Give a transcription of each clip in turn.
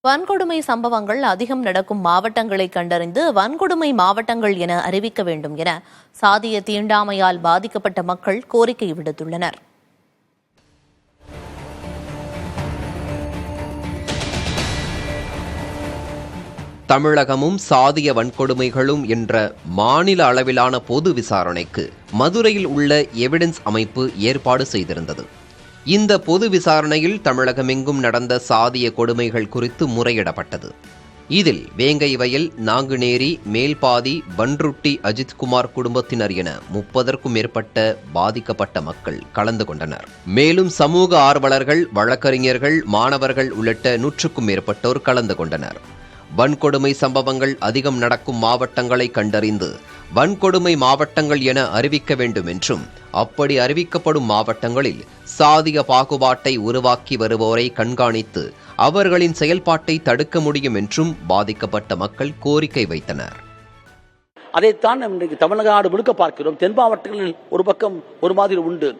வன்கொடுமை சம்பவங்கள் அதிகம் நடக்கும் மாவட்டங்களை கண்டறிந்து வன்கொடுமை மாவட்டங்கள் என அறிவிக்க வேண்டும் என சாதிய தீண்டாமையால் பாதிக்கப்பட்ட மக்கள் கோரிக்கை விடுத்துள்ளனர். தமிழகமும் சாதிய வன்கொடுமைகளும் என்ற மாநில அளவிலான பொது விசாரணைக்கு மதுரையில் உள்ள எவிடன்ஸ் அமைப்பு ஏற்பாடு செய்திருந்தது. இந்த பொது விசாரணையில் தமிழகமெங்கும் நடந்த சாதிய கொடுமைகள் குறித்து முறையிடப்பட்டது. இதில் வேங்கை வயல், நாங்குநேரி, மேல்பாதி, பன்ருட்டி அஜித்குமார் குடும்பத்தினர் என 30க்கும் மேற்பட்ட பாதிக்கப்பட்ட மக்கள் கலந்து கொண்டனர். மேலும் சமூக ஆர்வலர்கள், வழக்கறிஞர்கள், மாணவர்கள் உள்ளிட்ட 100க்கும் மேற்பட்டோர் கலந்து கொண்டனர். வன்கொடுமை சம்பவங்கள் அதிகம் நடக்கும் மாவட்டங்களை கண்டறிந்து வன்கொடுமை மாவட்டங்கள் என அறிவிக்க வேண்டும் என்றும், அப்படி அறிவிக்கப்படும் மாவட்டங்களில் சாதிய பாகுபாட்டை உருவாக்கி வருவோரை கண்காணித்து அவர்களின் செயல்பாட்டை தடுக்க முடியும் என்றும் பாதிக்கப்பட்ட மக்கள் கோரிக்கை வைத்தனர். அதைத்தான் இன்றைக்கு தமிழ்நாடு முழுக்க பார்க்கிறோம். தென் மாவட்டங்களில் ஒரு பக்கம் ஒரு மாதிரி உண்டு,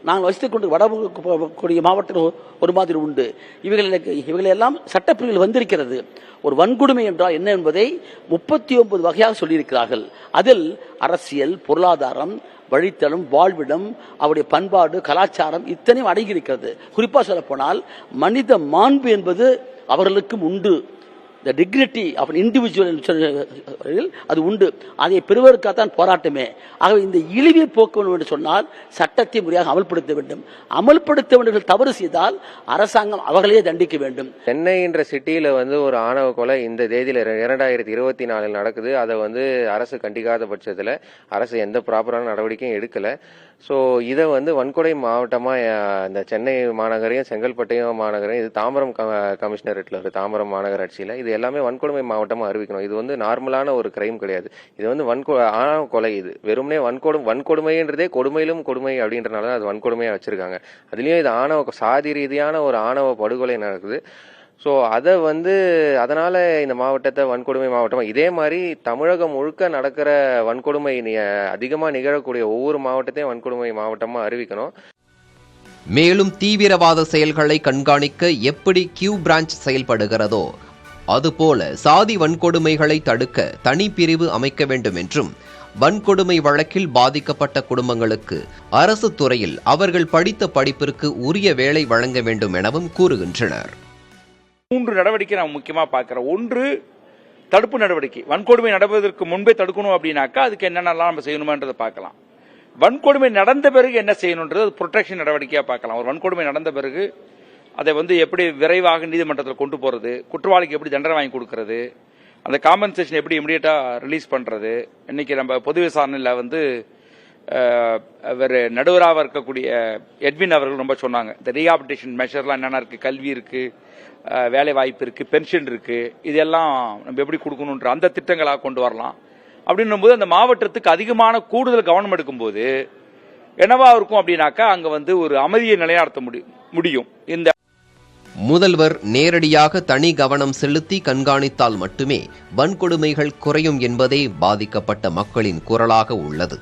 நாங்கள் வசித்துக் கொண்டு வடகூடிய மாவட்டங்கள் ஒரு மாதிரி உண்டு. இவைகளெல்லாம் சட்டப்பிரிவில் வந்திருக்கிறது. ஒரு வன்கொடுமை என்றால் என்ன என்பதை 39 வகையாக சொல்லியிருக்கிறார்கள். அதில் அரசியல், பொருளாதாரம், வழித்தடம், வாழ்விடம், அவருடைய பண்பாடு, கலாச்சாரம் இத்தனையும் அடங்கியிருக்கிறது. குறிப்பாக சொல்ல போனால் மனித மாண்பு என்பது அவர்களுக்கும் உண்டு. The dignity of an individual அது உண்டு. அதை பெறுவதற்காகத்தான் போராட்டமே. ஆகவே இந்த இழிவை போக்க வேண்டும் என்று சொன்னால் சட்டத்தை முறையாக அமல்படுத்த வேண்டும். அமல்படுத்த வேண்டும் தவறு செய்தால் அரசாங்கம் அவர்களே தண்டிக்க வேண்டும். சென்னை என்ற சிட்டியில ஒரு ஆணவ கொலை இந்த தேதியில 2024 நடக்குது. அதை அரசு கண்டிக்காத பட்சத்துல அரசு எந்த ப்ராப்பரான நடவடிக்கையும் எடுக்கல. ஸோ இதை வன்கொடை மாவட்டமா இந்த சென்னை மாநகரையும் செங்கல்பட்டையும் மாநகரையும், இது தாம்பரம் கமிஷனரேட்ல இருக்கு, தாம்பரம் மாநகராட்சியில இது எல்லாமே வன்கொடுமை மாவட்டமா அறிவிக்கணும். இது நார்மலான ஒரு கிரைம் கிடையாது. இது ஆணவ கொலை. இது வெறுமனே வன்கொடுமைன்றதே கொடுமையிலும் கொடுமை அப்படின்றனால அது வன்கொடுமையா வச்சிருக்காங்க. அதுலயும் இது சாதி ரீதியான ஒரு ஆணவ படுகொலை நடக்குது. ஸோ அதை அதனால இந்த மாவட்டத்தை வன்கொடுமை மாவட்டமா, இதே மாதிரி தமிழகம் முழுக்க நடக்கிற வன்கொடுமை அதிகமா நிகழக்கூடிய ஒவ்வொரு மாவட்டத்தையும் வன்கொடுமை மாவட்டமா அறிவிக்கணும். மேலும் தீவிரவாத செயல்களை கண்காணிக்க எப்படி கியூ பிரான்ச் செயல்படுகிறதோ அதுபோல சாதி வன்கொடுமைகளை தடுக்க தனிப்பிரிவு அமைக்க வேண்டும் என்றும், வன்கொடுமை வழக்கில் பாதிக்கப்பட்ட குடும்பங்களுக்கு அரசு துறையில் அவர்கள் படித்த படிப்பிற்கு உரிய வேலை வழங்க வேண்டும் எனவும் கூறுகின்றனர். 3 நடவடிக்கை நாம் முக்கியமா பார்க்கிறோம். ஒன்று, தடுப்பு நடவடிக்கை. வன்கொடுமை நடப்பதற்கு முன்பே தடுக்கணும் அப்படின்னாக்கா அதுக்கு என்னென்னலாம் நம்ம செய்யணுமான்றதை பார்க்கலாம். வன்கொடுமை நடந்த பிறகு என்ன செய்யணுன்றது ப்ரொடெக்ஷன் நடவடிக்கையா பார்க்கலாம். ஒரு வன்கொடுமை நடந்த பிறகு அதை எப்படி விரைவாக நீதிமன்றத்தில் கொண்டு போறது, குற்றவாளிக்கு எப்படி தண்டனை வாங்கி கொடுக்கறது, அந்த காம்பன்சேஷன் எப்படி இமிடியேட்டா ரிலீஸ் பண்றது. இன்னைக்கு நம்ம பொது விசாரணையில் வேறு நடுவராக இருக்கக்கூடிய எட்வின் அவர்கள் ரொம்ப சொன்னாங்க. இந்த ரீஹாபிலிட்டேஷன் மெஷர்லாம் என்னென்ன இருக்கு, கல்வி இருக்கு, வேலை வாய்ப்பு இருக்கு, பென்ஷன் இருக்கு, இதெல்லாம் நம்ம எப்படி கொடுக்கணுன்ற அந்த திட்டங்களாக கொண்டு வரலாம். அப்படின்னும் போது அந்த மாவட்டத்துக்கு அதிகமான கூடுதல் கவனம் எடுக்கும்போது என்னவா இருக்கும் அப்படின்னாக்கா அங்க ஒரு அமைதியை நிலைநாட்ட முடியும். இந்த முதல்வர் நேரடியாக தனி கவனம் செலுத்தி கண்காணித்தால் மட்டுமே வன்கொடுமைகள் குறையும் என்பதே பாதிக்கப்பட்ட மக்களின் குரலாக உள்ளது.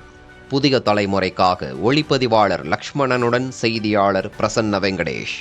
புதிய தலைமுறைக்காக ஒளிப்பதிவாளர் லக்ஷ்மணனுடன் செய்தியாளர் பிரசன்ன வெங்கடேஷ்.